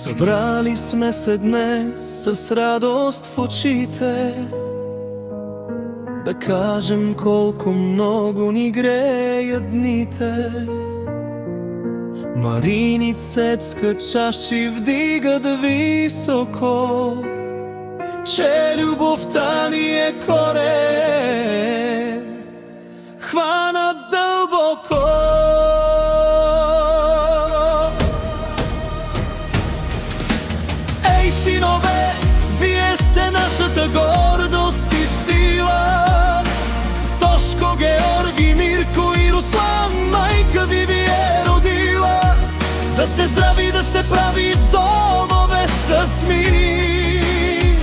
Събрали сме се днес с радост в очите, да кажем колко много ни греят дните. Марини, Цецка чаши вдигат високо, че любовта ни е корен, хванат дълбоко. Ей, синове, вие сте нашата гордост и сила. Тошко, Георги, Мирко и Руслан, майка ви е родила. Да сте здрави, да сте прави в домове с мир,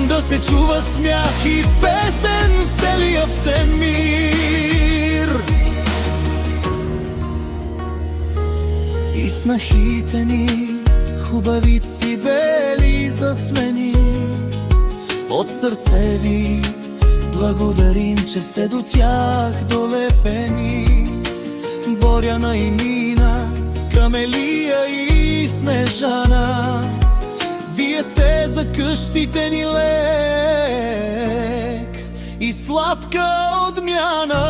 да се чува смях и песен в целия всемир. И снахите ни хубавици бели засмени, от сърце ви благодарим, че сте до тях долепени. Боряна и Нина, Камелия и Снежана, вие сте за къщите ни лек и сладка отмяна.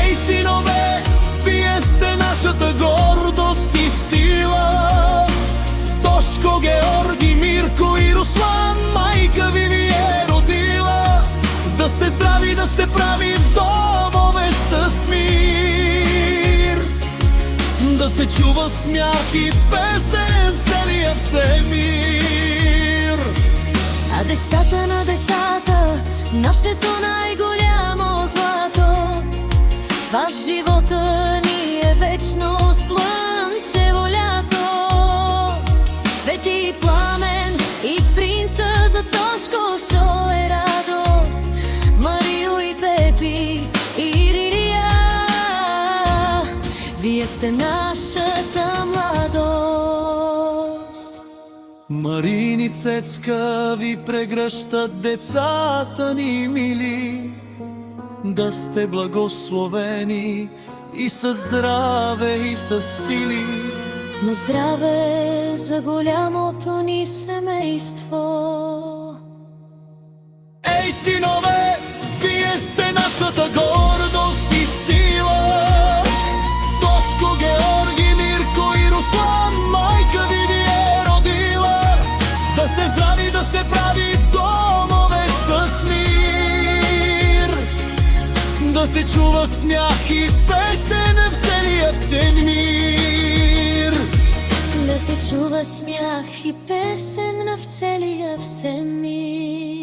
Ей, синове, вие сте нашата гордост и сила. Тошко, Георги, Мирко и Руслан, майка ви е родила. Да сте здрави, да сте прави в домове с мир, да се чува смях и песен в целия всемир. А децата на децата, нашето най-голямо злато, с вас живота ни е вечно слънчево лято. Цвети и пламен и принца за Тошко, шо е радост, Марио и Пепи и Ририя, вие сте нашата младост. Марини, Цецка ви прегръщат децата ни мили, да сте благословени и със здраве и със сили. На здраве за голямото ни семейство. Ей, синове, вие сте нашата гордост и сила. Тошко, Георги, Мирко и Руслан, майка ви е родила. Да сте здрави, да сте прави в домове с мир, да се чува смях и песен в целия всемир. Да се чува смях и песен в целия всемир.